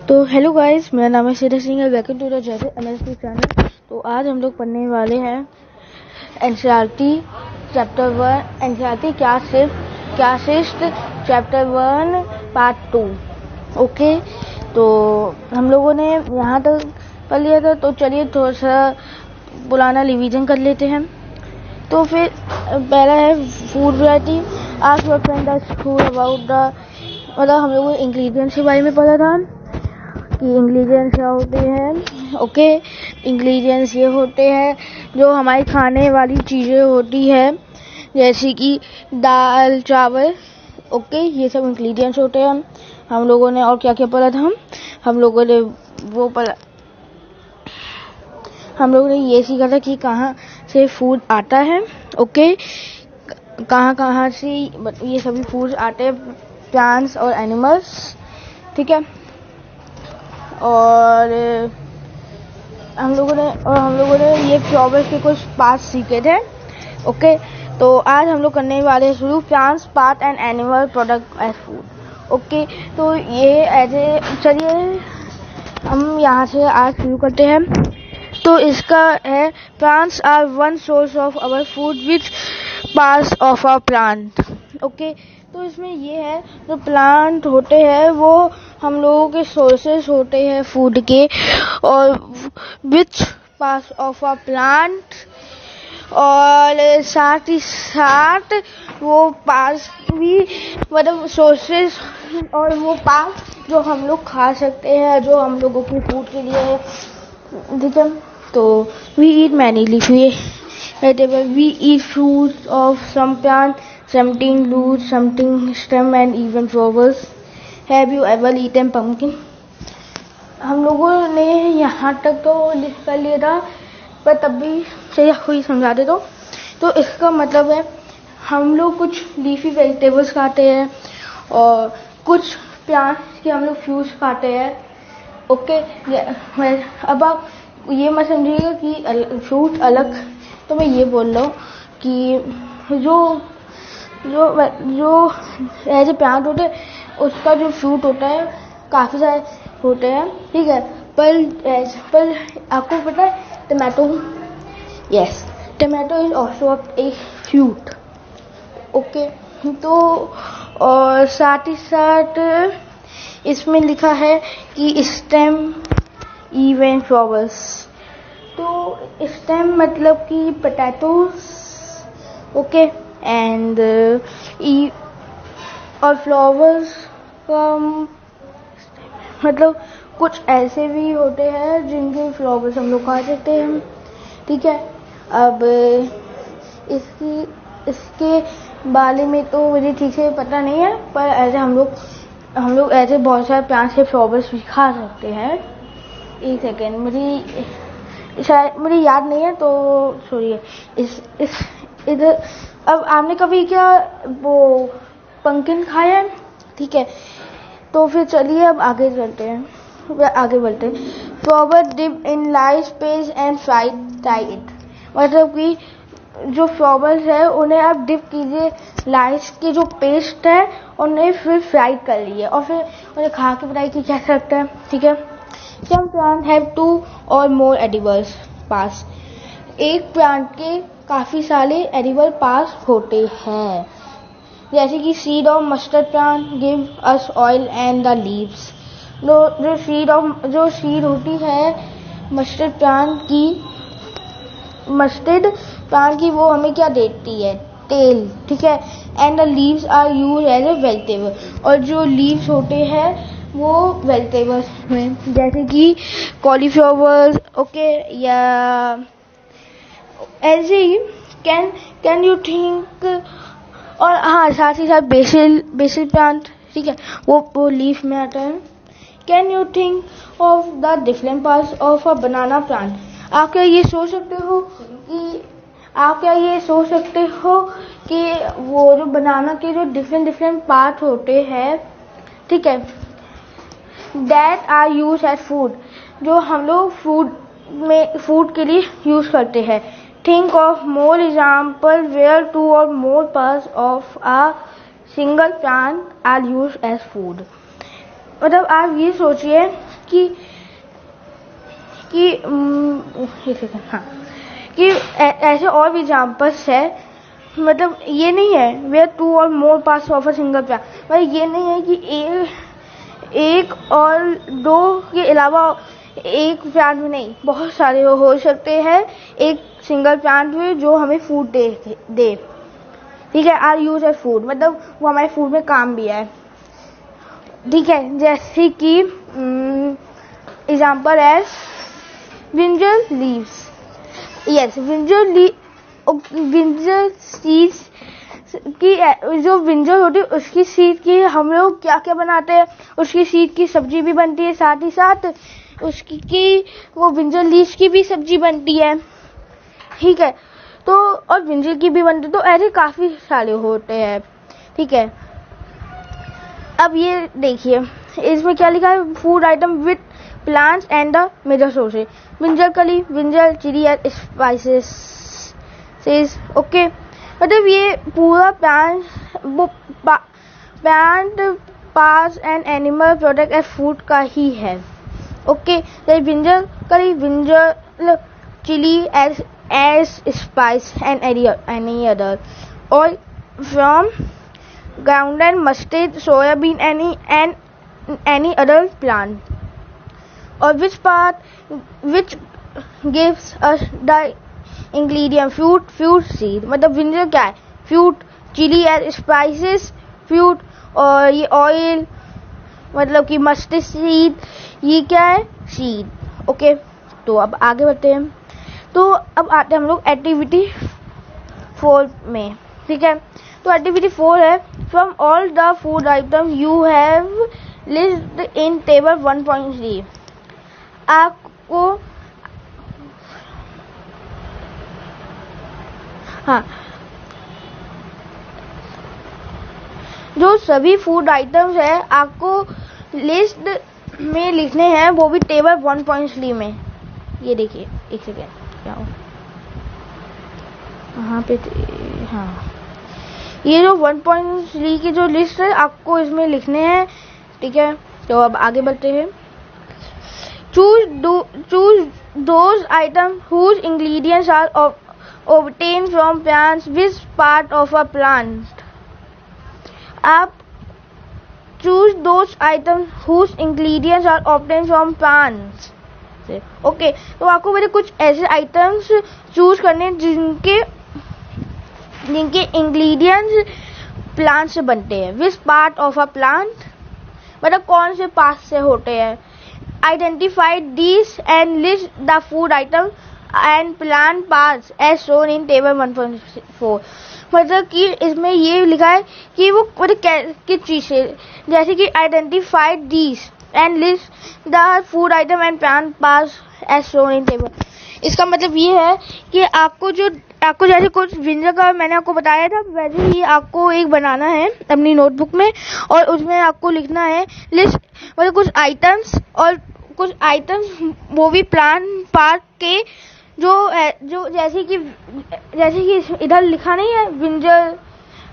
तो hello guys, मेरा नाम है सीधा सिंह है। वेलकम टू द जैसे एमएसपी चैनल। तो आज हम लोग पढ़ने वाले हैं एनसीईआरटी चैप्टर 1, एनसीईआरटी क्या शिफ्ट चैप्टर 1 पार्ट 2। ओके, तो हम लोगों ने यहाँ तक पढ़ लिया था, तो चलिए थोड़ा सा पुराना रिवीजन कर लेते हैं। तो फिर पहला है फूड वैरायटी। आज your friend the school about the, मतलब हम लोगों ने इंग्रेडिएंट्स के बारे में पढ़ा था कि इंग्रेडिएंट्स क्या होते हैं। ओके, इंग्रेडिएंट्स ये होते हैं जो हमारी खाने वाली चीज़ें होती है, जैसे कि दाल चावल। ओके, ये सब इंग्रेडिएंट्स होते हैं। हम लोगों ने और क्या क्या पढ़ा था, हम लोगों ने हम लोगों ने ये सीखा था कि कहाँ से फूड आता है। ओके, कहाँ से ये सभी फूड्स आते हैं, प्लांट्स और एनिमल्स। ठीक है, और हम लोगों ने ये फ्लावर्स के कुछ पार्ट सीखे थे। ओके, तो आज हम लोग करने वाले हैं शुरू plants part and animal product as food. Okay, तो ये ऐसे चलिए हम यहाँ से आज शुरू करते हैं। तो इसका है plants are one source of our food which parts of our plant. Okay, तो इसमें ये है जो प्लांट होते हैं वो हम लोगों के सोर्सेस होते हैं फूड के, और which parts of our plant, और साथ ही साथ वो पार्ट्स भी, मतलब सोर्सेस और वो पार्ट्स जो हम लोग खा सकते हैं, जो हम लोगों की फूड के लिए है। ठीक है, तो we eat many leafy vegetables. We eat fruits of some plants, something roots, something stem, and even flowers. Have you ever eaten pumpkin? हम लोगों ने यहाँ तक तो लिस्ट कर लिया था, पर तब भी से कोई समझा दे तो इसका मतलब है हम लोग कुछ लीफी वेजिटेबल्स खाते हैं और कुछ प्लांट्स के हम लोग फ्रूट्स खाते हैं। ओके, अब आप ये मत समझिएगा कि फ्रूट अलग, तो मैं ये बोल रहा हूँ कि जो एज ए प्लांट होते हैं उसका जो फ्रूट होता है काफ़ी सारे होते हैं। ठीक है, पर आपको पता है tomato, yes, tomato is also a fruit. Okay, तो और साथ ही साथ इसमें लिखा है कि स्टेम इवन फ्लावर्स। तो स्टेम मतलब कि पोटैटोज। ओके, एंड और फ्लावर्स का मतलब कुछ ऐसे भी होते हैं जिनके फ्लावर्स हम लोग खा सकते हैं। ठीक है, अब इसके बारे में तो मुझे ठीक से पता नहीं है, पर ऐसे हम लोग ऐसे बहुत सारे प्लांट्स के फ्लावर्स भी खा सकते हैं। एक सेकेंड, मुझे याद नहीं है, तो छोड़िए इधर। अब आपने कभी क्या वो पंकिन खाया है? ठीक है, तो फिर चलिए अब आगे बढ़ते हैं। Flower dip in rice paste and fry it. मतलब कि जो फ्लावर्स है उन्हें आप डिप कीजिए लाइस की जो पेस्ट है, उन्हें फिर फ्राई कर लीजिए और फिर उन्हें खा के बताइए कि क्या सकता है। ठीक है, some plant have 2 or more edibles parts. एक प्लांट के काफ़ी सारे एडिबल पार्ट्स होते हैं, जैसे कि seed of mustard plant give us oil and the leaves. जो सीड होती है मस्टर्ड प्लांट की वो हमें क्या देती है, तेल। ठीक है, and the leaves are use as a vegetable. और जो लीव्स होते हैं वो वेजिटेबल्स में, जैसे कि कॉलीफ्लावर। ओके, या ऐसे ही कैन यू थिंक, और हाँ साथ ही साथ बेसिल प्लांट। ठीक है, वो लीफ में आता है। Can you think of the different parts of a banana plant. आप क्या ये सोच सकते हो कि वो जो बनाना के जो डिफरेंट पार्ट होते हैं, ठीक है, that are use as food, जो हम लोग फूड के लिए यूज करते हैं। Think of more example where 2 or more parts of a single plant are use as food. मतलब आप ये सोचिए कि हाँ कि ऐसे और भी एग्जाम्पल्स है, मतलब ये नहीं है where two or more parts of a single plant, मतलब ये नहीं है कि एक और दो के अलावा एक प्लांट में नहीं, बहुत सारे हो सकते हैं एक सिंगल प्लांट में जो हमें फूड दे। ठीक है, आर यूज एज फूड, मतलब वो हमारे फूड में काम भी है। ठीक है, जैसे कि एग्जाम्पल है brinjal leaves. Yes, brinjal seeds की, जो ब्रिंजल होती है उसकी सीड की हम लोग क्या क्या बनाते हैं, उसकी सीड की सब्जी भी बनती है, साथ ही साथ उसकी वो ब्रिंजल लीव्स की भी सब्जी बनती है। ठीक है, तो और ब्रिंजल की भी बनती है, तो ऐसे काफी सारे होते हैं। ठीक है, अब ये देखिए इसमें क्या लिखा है, food item with plants and the major sources, brinjal कली, brinjal chilli and spices. Okay, मतलब ये पूरा plant parts and animal product and food का ही है। ओके, ब्रिंजल कली, brinjal chilli as spice and any other oil from groundnut, mustard, soybean, any other plant, or which gives us the ingredient fruit seed, मतलब brinjal क्या है, fruit, chilli and spices fruit, और ये oil मतलब कि mustard seed, ये क्या है, सीड। ओके, तो अब आगे बढ़ते हैं। तो अब आते हैं हम लोग एक्टिविटी 4 में। ठीक है, तो एक्टिविटी 4 है from all the food item you have list in table 1.3। आपको हाँ, जो सभी फूड आइटम्स है आपको लिस्ट में लिखने हैं, वो भी टेबल 1.3 में। ये देखिए, एक सेकेंड, क्या हो यहाँ पे, हाँ, ये जो 1.3 की जो लिस्ट है आपको इसमें लिखने हैं। ठीक है, तो अब आगे बढ़ते हैं। Choose those item whose ingredients are obtained from plants, which part of a plant। आप choose those items whose ingredients are obtained from plants। Okay, तो आपको मेरे कुछ ऐसे आइटम्स चूज करने जिनके इंग्रेडिएंट्स प्लांट से बनते हैं। Which part of a plant, मतलब कौन से पार्ट से होते हैं। Identify this and list the food item and plant parts as shown in table 1.4। मतलब कि इसमें ये लिखा है कि वो मतलब किस चीज से, जैसे कि identify this and list the food item and plant parts as shown in table. इसका मतलब ये है कि आपको जैसे कुछ ब्रिंजल का मैंने आपको बताया था, वैसे ही आपको एक बनाना है अपनी नोटबुक में, और उसमें आपको लिखना है लिस्ट, मतलब कुछ आइटम्स वो भी प्लांट पार्ट के, जो जैसे कि इधर लिखा नहीं है ब्रिंजल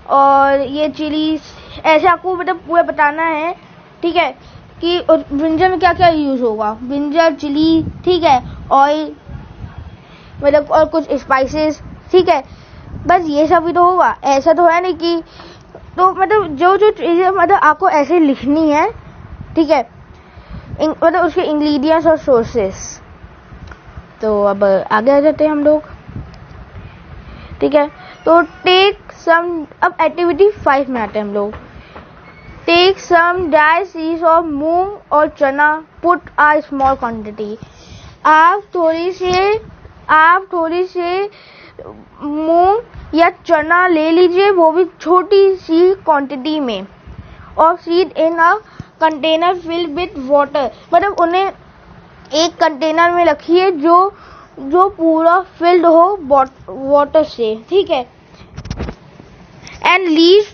और ये चिली, ऐसे आपको मतलब पूरा बताना है। ठीक है, कि ब्रिंजल में क्या क्या यूज होगा, ब्रिंजल, चिली, ठीक है, ऑयल, मतलब और कुछ स्पाइसेस। ठीक है, बस ये सब भी तो होगा, ऐसा तो है नहीं कि, तो मतलब जो चीजें मतलब आपको ऐसे लिखनी है। ठीक है, मतलब उसके इंग्रेडिएंट्स और सोर्सेस। तो अब आगे आ जाते हैं हम लोग। ठीक है, तो टेक सम, अब एक्टिविटी 5 में आते हैं हम लोग। Take some dry seeds of moong और chana, put a small quantity. आप थोड़ी से मूंग या चना ले लीजिए, वो भी छोटी सी क्वांटिटी में, और seed in a container filled with water, मतलब उन्हें एक कंटेनर में रखिए जो पूरा फिल्ड हो वाटर से। ठीक है, and leave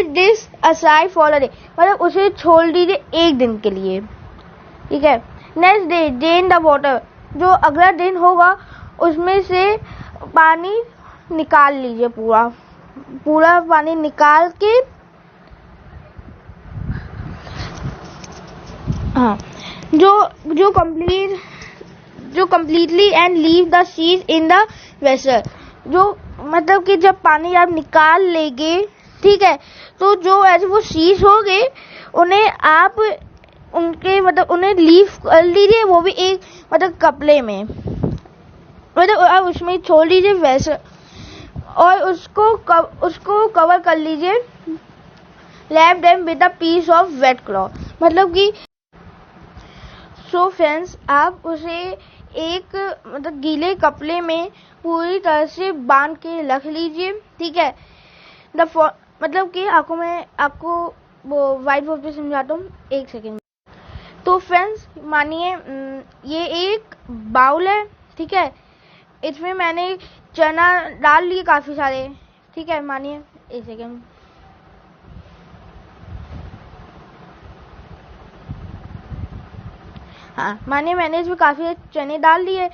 this aside for a day, मतलब उसे छोड़ दीजिए एक दिन के लिए। ठीक है, next day drain the water, जो अगला दिन होगा उसमें से पानी निकाल लीजिए, पूरा पानी निकाल के, हाँ, जो completely and leave the seeds in the vessel। जो मतलब कि जब पानी आप निकाल लेंगे, ठीक है, तो जो ऐसे वो सीड्स होंगे उन्हें आप उन्हें लीव कर लीजिए, वो भी एक कपड़े में, आप उसमें छोड़ लीजिए वैसे, और उसको कवर कर लीजिए, wrap them with a piece of wet cloth. मतलब कि सो फ्रेंड्स, आप उसे एक गीले कपड़े में पूरी तरह से बांध के रख लीजिए, ठीक है। मतलब कि आपको वो व्हाइट बोर्ड पे समझाता हूँ, एक सेकेंड। तो फ्रेंड्स मानिए ये एक बाउल है, ठीक है, इसमें मैंने चना डाल लिए काफी सारे, ठीक है, मानिए एक सेकेंड। हाँ, मानिए मैंने इसमें काफी चने डाल लिए,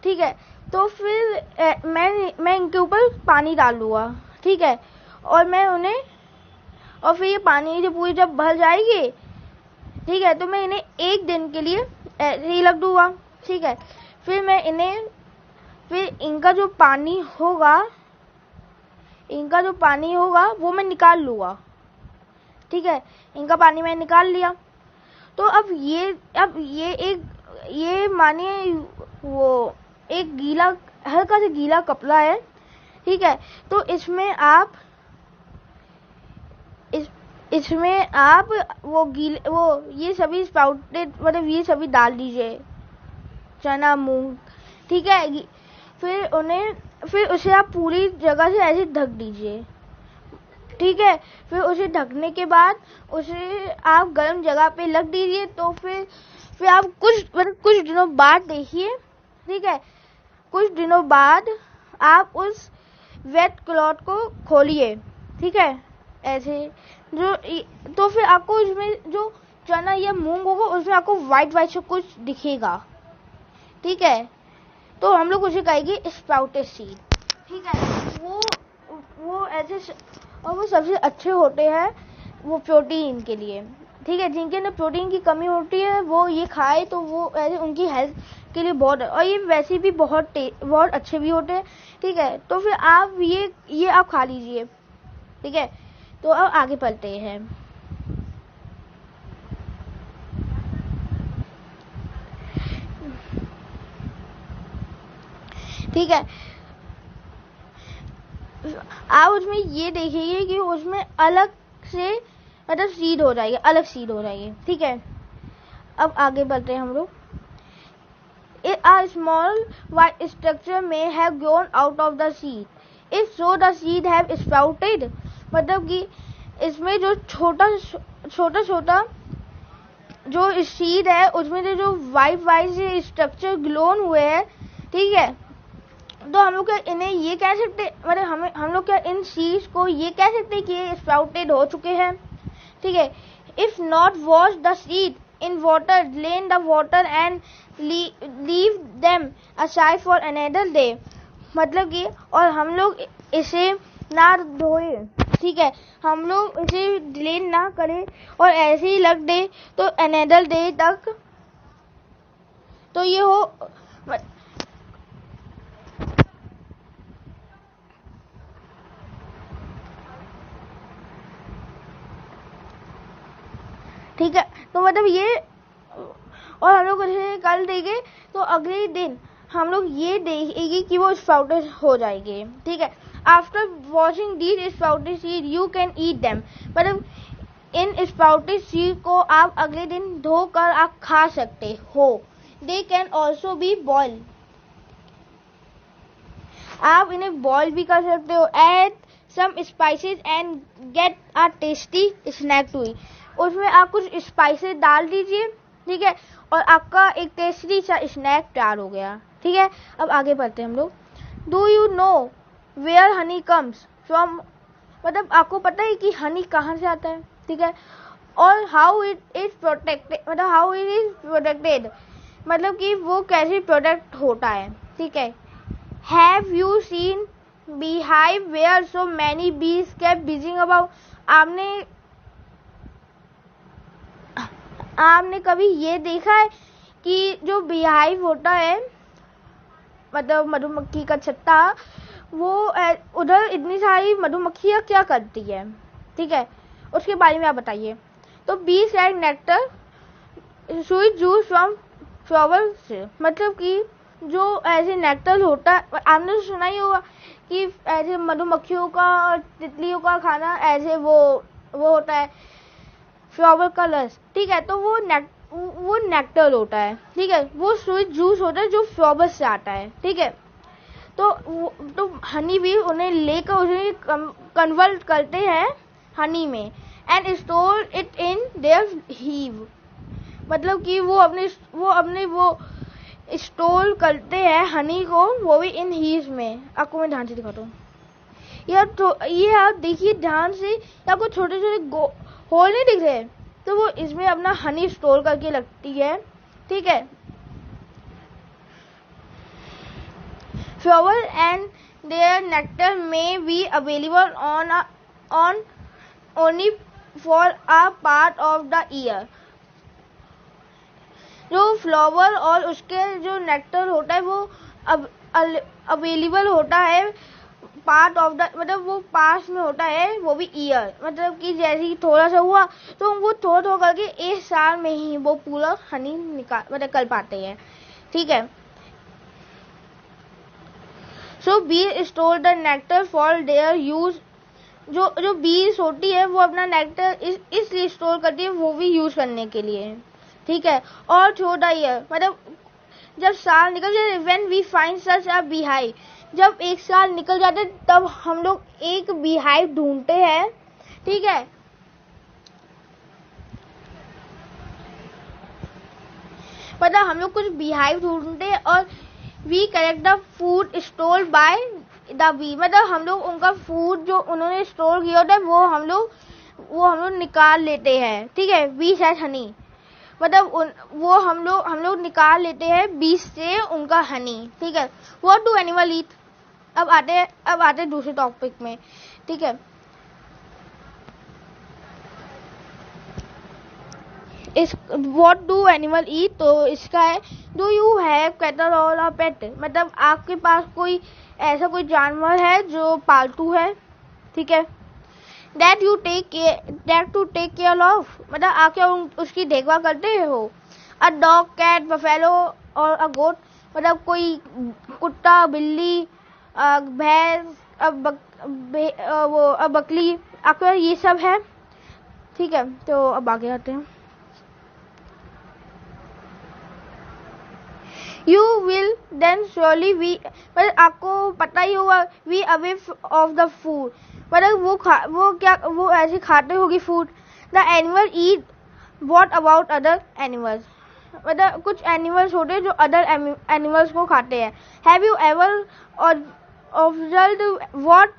ठीक है। तो फिर मैं इनके ऊपर पानी डालूंगा, ठीक है, और फिर ये पानी से पूरी जब भर जाएगी, ठीक है, तो मैं इन्हें एक दिन के लिए ऐसे ही रख दूंगा, ठीक है। फिर इनका जो पानी होगा वो मैं निकाल लूंगा, ठीक है। इनका पानी मैं निकाल लिया। तो अब ये मानिए वो एक हल्का सा गीला कपड़ा है, ठीक है। तो इसमें आप ये सभी स्प्राउटेड ये सभी डाल दीजिए, चना, मूंग, ठीक है। फिर उसे आप पूरी जगह से ऐसे ढक दीजिए, ठीक है। फिर उसे ढकने के बाद उसे आप गर्म जगह पे रख दीजिए। तो फिर आप कुछ दिनों बाद देखिए, ठीक है, कुछ दिनों बाद आप उस वेट क्लॉथ को खोलिए, ठीक है, ऐसे तो फिर आपको इसमें जो चना या मूंग होगा उसमें आपको व्हाइट से कुछ दिखेगा, ठीक है। तो हम लोग उसे कहेंगे स्प्राउटेड सीड, ठीक है। वो ऐसे और वो सबसे अच्छे होते हैं वो प्रोटीन के लिए, ठीक है। जिनके अंदर प्रोटीन की कमी होती है वो ये खाए तो वो ऐसे उनकी हेल्थ के लिए बहुत, और ये वैसे भी बहुत अच्छे भी होते हैं, ठीक है। तो फिर आप ये आप खा लीजिए, ठीक है। तो अब आगे बढ़ते हैं। ठीक है, आप उसमें ये देखिए कि उसमें अलग से सीड हो जाएगी, अलग सीड हो जाएगी, ठीक है। अब आगे बढ़ते हैं हम लोग। A small white structure may have grown out of the seed. If so, the seed have sprouted. मतलब कि इसमें जो छोटा जो सीड है उसमें जो वाइट से स्ट्रक्चर ग्लोन हुए हैं, ठीक है। तो हम लोग क्या इन्हें ये कह सकते, हम लोग क्या इन सीड्स को ये कह सकते कि ये स्प्राउटेड हो चुके हैं, ठीक है। If not wash the seed in water, drain the water and leave them aside for another day। मतलब कि और हम लोग इसे ना धोए, ठीक है, हम लोग इसे ड्रेन ना करें और ऐसे ही रख दे तो another day तक, तो ये हो, ठीक है। तो मतलब ये, और हम लोग इसे कल देंगे तो अगले दिन हम लोग ये देखेंगे कि वो स्प्राउटेड हो जाएंगे, ठीक है। After washing these sprouted seed you can eat them. मतलब इन स्प्राउटेड सीड को आप अगले दिन धोकर आप खा सकते हो। They can also be boil, आप इन्हें बॉइल भी कर सकते हो। Add some spices and get a tasty snack to it. उसमें आप कुछ स्पाइसेस डाल दीजिए, ठीक है, और आपका एक टेस्टी सा स्नैक तैयार हो गया, ठीक है। अब आगे बढ़ते हैं हम लोग। Do you know where honey comes from. मतलब आपको पता है कि हनी कहाँ से आता है, ठीक है, और हाउ इट इज प्रोटेक्टेड, मतलब कि वो कैसे प्रोटेक्ट होता है, ठीक है। Have you seen beehive where so many bees kept buzzing about। आपने कभी ये देखा है कि जो बीहाइव होता है, मतलब मधुमक्खी का छत्ता, वो उधर इतनी सारी मधुमक्खियाँ क्या करती है, ठीक है, उसके बारे में आप बताइए। तो बीज like nectar sweet juice from flower से, मतलब कि जो ऐसे नेक्टर होता है, आपने तो सुना ही होगा कि ऐसे मधुमक्खियों का और तितलियों का खाना ऐसे वो होता है फ्लावर का रस, ठीक है। तो वो नेक्टर होता है, ठीक है। वो स्वीट जूस होता है जो फ्लावर से आता है, ठीक है। तो हनी भी उन्हें लेकर उसे कन्वर्ट करते हैं हनी में and store it in their heave, मतलब कि वो अपने स्टोर करते हैं हनी को, वो भी इन हीव्स में। आपको मैं ध्यान से दिखाता हूँ यार, तो ये आप देखिए ध्यान से, आपको छोटे छोटे होल नहीं दिख रहे, तो वो इसमें अपना हनी स्टोर करके रखती है, ठीक है। फ्लावर एंड देयर नेक्टर में be available on only for a part of the year. जो फ्लावर और उसके जो नेक्टर होता है वो अवेलेबल होता है पार्ट ऑफ द, मतलब वो पास में होता है, वो भी ईयर, मतलब कि जैसे ही थोड़ा सा हुआ तो वो थोड़ा थोड़ा करके एक साल में ही वो पूरा हनी मतलब कर पाते हैं, ठीक है। So bee store the nectar for their use, जो बीज होती है वो अपना नेक्टर इसलिए स्टोर करती है, वो भी यूज करने के लिए, ठीक है। और छोटा ईयर, मतलब जब साल निकल जाए, when we find such a beehive, जब एक साल निकल जाते तब हम लोग एक बीहाइव ढूंढते हैं, ठीक है। मतलब हम लोग कुछ बीहाइव ढूंढते हैं और we collect the food store by the bee, मतलब हम लोग उनका फूड जो उन्होंने स्टोर किया होता है वो हम लोग निकाल लेते हैं, ठीक है। बी हैज हनी, मतलब वो हम लोग निकाल लेते हैं बीज से उनका हनी, ठीक है। व्हाट डू एनिमल ईट, अब आते दूसरे टॉपिक में, ठीक है। इस व्हाट डू एनिमल ईट, तो इसका है डू यू हैव कैटल और अ पेट, मतलब आपके पास कोई ऐसा कोई जानवर है जो पालतू है, ठीक है। That to take care of, मतलब आप क्या उसकी देखभाल करते हो। अ डॉग, कैट, बफेलो और अ गोट, मतलब कोई कुत्ता, बिल्ली, भैंस, बकरी, आपके ये सब है, ठीक है। तो अब आगे आते हैं। You will then surely be, मतलब आपको पता ही होगा, we away of the food, मतलब वो ऐसे खाते होगी food. The animal eat, what about other animals, मतलब कुछ एनिमल्स होते हैं जो अदर एनिमल्स को खाते हैं। Have you ever observed what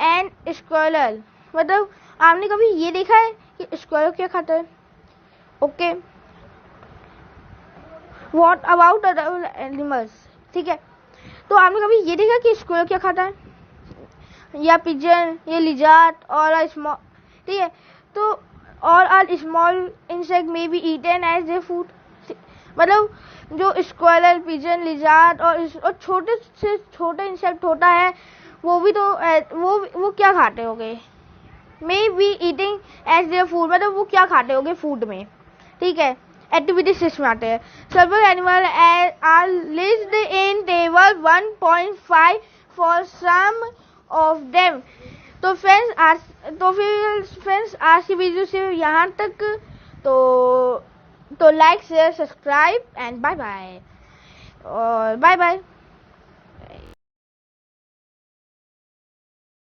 an squirrel, मतलब आपने कभी ये देखा है कि स्क्वायरल क्या खाता है, okay. What about other animals, ठीक है। तो आपने कभी ये देखा कि स्क्वायरल क्या खाता है, या पिजन, या लिजार्ड और स्मॉल, ठीक है। तो और small insect may be eaten as their food, मतलब जो स्क्वायरल, पिजन, लिजार्ड और छोटे से छोटे इंसेक्ट होता है, वो भी तो वो क्या खाते होंगे, may be eating as their food, मतलब वो क्या खाते होंगे फूड में, ठीक है। एक्टिविटी 6 में आते हैं। Several animal are listed in table 1.5 for some of them. तो फ्रेंड्स आज की वीडियो से यहाँ तक, तो like share subscribe and bye bye, और बाय बाय।